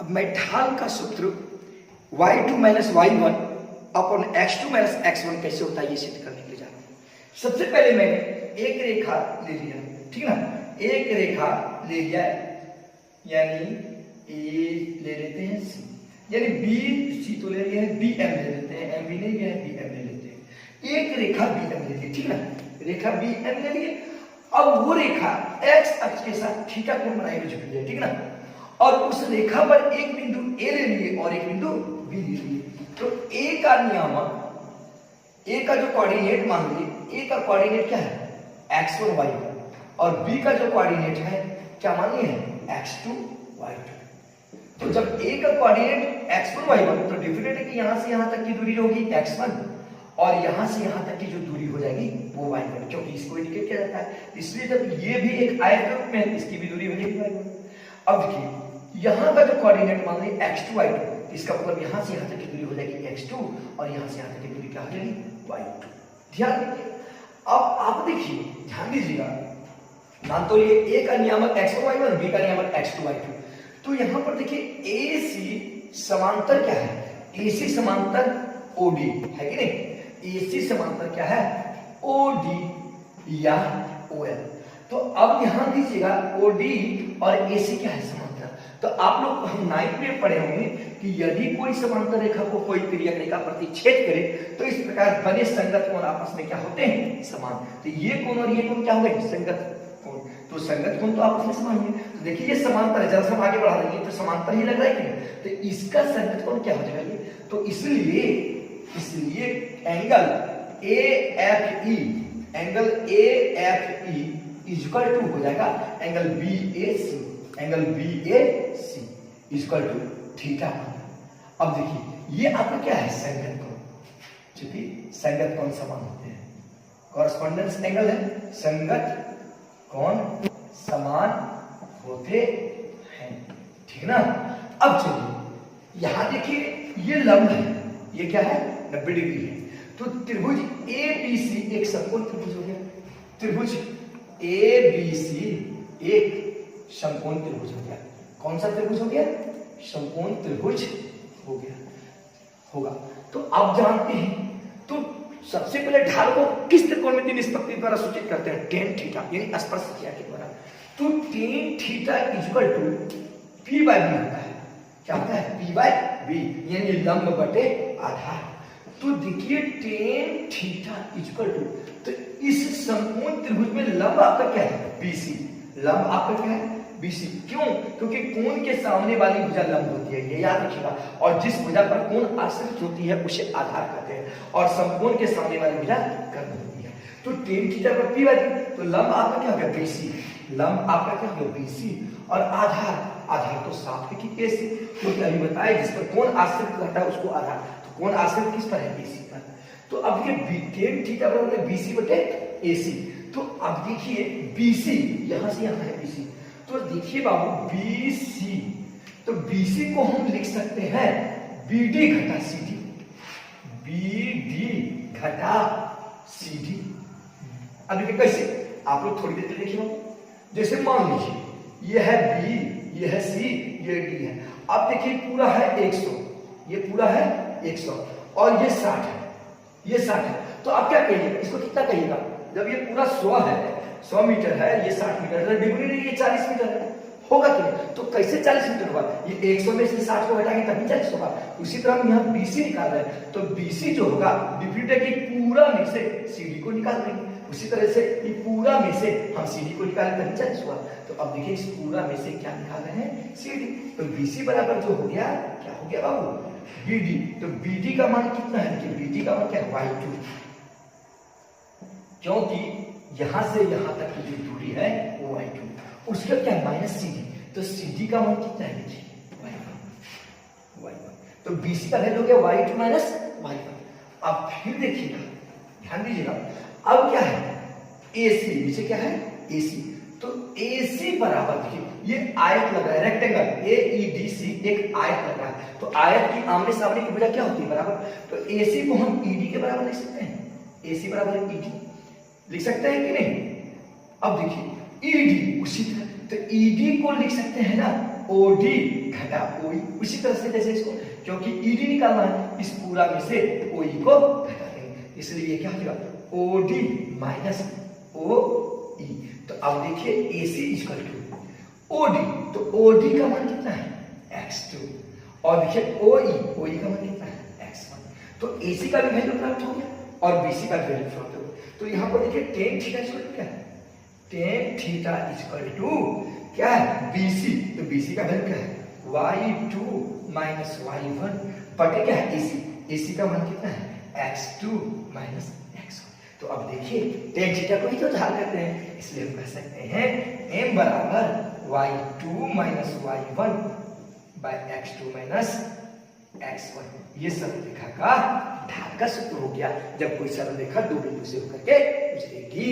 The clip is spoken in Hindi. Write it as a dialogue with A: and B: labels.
A: अब मैं ढाल का सूत्र y2 minus y1 upon x2 minus x1 कैसे होता है ये सिद्ध करने के लिए जा रहा हूं। सबसे पहले मैंने एक रेखा ले लिया, ठीक ना, एक रेखा ले लिया, यानी ए ले लेते हैं सी, यानी बी सी तो ले लिए हैं, बी एम ले लेते हैं, एम बी नहीं गया, बी एम ले लेते हैं, एक रेखा बी एम ले ली, ठीक ना, रेखा बी एम ले लिए। अब वो रेखा एक्स अक्ष के साथ थीटा कोण बनाई हुई झुकी है, ठीक ना, और उस रेखा पर एक बिंदु ए ले लिए और एक बिंदु बी ले लिए। तो ए का नियामक, ए का जो कोऑर्डिनेट मान लीजिए, ए का कोऑर्डिनेट क्या है x1 y1 और बी का जो कोऑर्डिनेट है क्या मान लिए x2 y2। तो जब ए का कोऑर्डिनेट x1 y1 तो डेफिनेट है कि यहां से यहां तक की दूरी होगी x1 और यहां से यहां तक की जो दूरी हो जाएगी वो y1, क्योंकि इसको इंडिकेट किया जाता है। इसलिए जब ये भी एक आयत के रूप में है, इसकी भी दूरी हो जाएगी y1। अब देखिए यहां का जो कोऑर्डिनेट मान लीजिए x2 y2, इसका मतलब यहां से यहां तक की दूरी हो जाएगी x2 और यहां से यहां तक की दूरी क्या हो जाएगी y2। ध्यान रखिए। अब आप देखिए, ध्यान दीजिएगा, मान तो ये ए का नियामक x1 y1, बी का नियामक x2 y2, तो यहां पर देखिए AC समांतर क्या है, AC समांतर OD है कि नहीं, AC समांतर क्या है OD या OL। तो अब ध्यान दीजिएगा OD और AC क्या है समांतर। तो आप लोग हम 9th में पढ़े होंगे कि यदि कोई समांतर रेखा को कोई तिर्यक रेखा प्रतिच्छेद करे तो इस प्रकार बने संगत कोण आपस में क्या होते हैं समान। तो ये कोण और ये कोण क्या हो गए संगत कोण, तो संगत कोण तो आपस में समान है। तो देखिए ये समांतर है, जरा सा आगे बढ़ा देंगे तो समांतर ही लग रहा है कि, तो इसका संगत कोण क्या हो जाएगा ये, तो इसलिए angle AFE, angle AFE equal to हो जाएगा angle BAC, angle BAC equal to theta. अब देखिए ये आपका क्या है संगत कोण, क्योंकि संगत कोण समान होते हैं, कॉरेस्पॉन्डेंस एंगल है, संगत कोण समान होते हैं, ठीक ना। अब चलिए यहां देखिए ये लंब है, ये क्या है 90 डिग्री है, तो त्रिभुज ABC एक समकोण त्रिभुज हो गया, त्रिभुज ABC एक समकोण त्रिभुज हो गया। कौन सा त्रिभुज हो गया, समकोण त्रिभुज हो गया होगा। तो आप जानते हैं, तो सबसे पहले ढाल को किस त्रिकोणमितीय निष्पत्ति द्वारा सूचित करते हैं, tan थीटा, यानी स्पर्शरेखा के द्वारा। तो tan theta equal to p by b होता है, क्या होता है p बाय b, यानी लंब बटे आधार। तो देखिए tan थीटा इक्वल टू, तो इस समकोण त्रिभुज में लंब आपका क्या है BC, लंब आपका क्या है BC। क्यों, क्योंकि कोण के सामने वाली भुजा लंब होती है, ये याद रखिएगा, और जिस भुजा पर कोण आश्रित होती है उसे आधार कहते हैं, और समकोण के सामने वाली भुजा कर्ण होती है। तो tan थीटा पर p बाय b, तो लंब आपका क्या हो गया BC, लंब आपका क्या हो गया BC, और आधार तो साफ है कि AC, क्योंकि अभी बताया जिस पर कोण आश्रित रहता है उसको आधार, तो कोण आश्रित किस पर है BC पर। तो अब ये tan थीटा बराबर BC बटे AC। तो अब देखिए BC यहां से यहां है BC, तो देखिए बाबू BC, तो BC को हम लिख सकते हैं BD घटा CD, BD घटा CD। अब देखिए कैसे, आप लोग थोड़ी देर देखिए, जैसे मान लीजिए ये है B, ये है C, ये D है। अब देखिए पूरा है 100, ये पूरा है 100 और ये 60 है, ये 60 है। तो आप क्या कहिएगा, इसको कितना कहिएगा, जब ये पूरा 100 है, 100 मीटर है, ये 60 मीटर है, डिग्री नहीं, ये 40 मीटर है, होगा कि नहीं। तो कैसे 40 मीटर होगा, ये 100 में से 60 को घटाएंगे तभी 40 होगा। उसी तरह हम यहाँ BC निकाल रहे हैं, तो BC जो होगा डिफिनेट है कि पूरा में से CD को निकाल देंगे, उसी तरह से ये पूरा में से हम CD को निकालें तभी 40 होगा। तो अब देखिए इस पूरा में से क्या निकाल रहे हैं CD, तो BC बराबर जो हो गया क्या हो गया बाबू BD। तो BD का मान कितना है, कि BD का मान क्या है y2, क्योंकि यहां से यहां तक की जो दूरी है वो y2, उसका क्या माइनस CD, तो CD का मान कितना है y1, तो BC का वैल्यू हो गया y2 माइनस y1। अब फिर देखिएगा, ध्यान दीजिएगा, अब क्या है AC, नीचे क्या है AC, तो AC बराबर देखिए ये आयत लगा है, रेक्टेंगल AEDC एक आयत लगा है, तो आयत की आमने सामने की भुजा क्या होती है बराबर, तो AC को हम ED के बराबर लिख सकते हैं, AC बराबर ED लिख सकते हैं कि नहीं। अब देखिए ED उसी तरह, तो ED को लिख सकते हैं ना ओडी घटा ओई। उसी तरह से जैसे इसको, क्योंकि ईडी निकालना है, इस पूरा में से ओई को घटा देंगे, इसलिए ये क्या हो जाएगा ओडी माइनस ओ ई। तो अब देखिए एसी इक्वल टू ओडी, तो ओडी का मान कितना है x2, और देखिए ओई का मान कितना है x1। तो एसी का भी वैल्यू प्राप्त हो गया और बीसी का वैल्यू प्राप्त हो गया। तो यहाँ पर देखिए टेन थीटा इक्वल टू क्या है, टेन थीटा इक्वल टू क्या है बीसी। तो बीसी का वैल्यू क्या है y2 माइनस y1 बटे क्या है एसी। एसी का मान कितना है x2 माइनस x1। तो अब देखिए टेन थीटा को ही तो हल करते हैं, इसलिए हम कह सकते हैं m बराबर y2 minus y1 bye x2 minus x1। ये सरल रेखा का ढाल का सूत्र हो गया, जब कोई सरल रेखा दो बिंदु से होकर के गुजरेगी।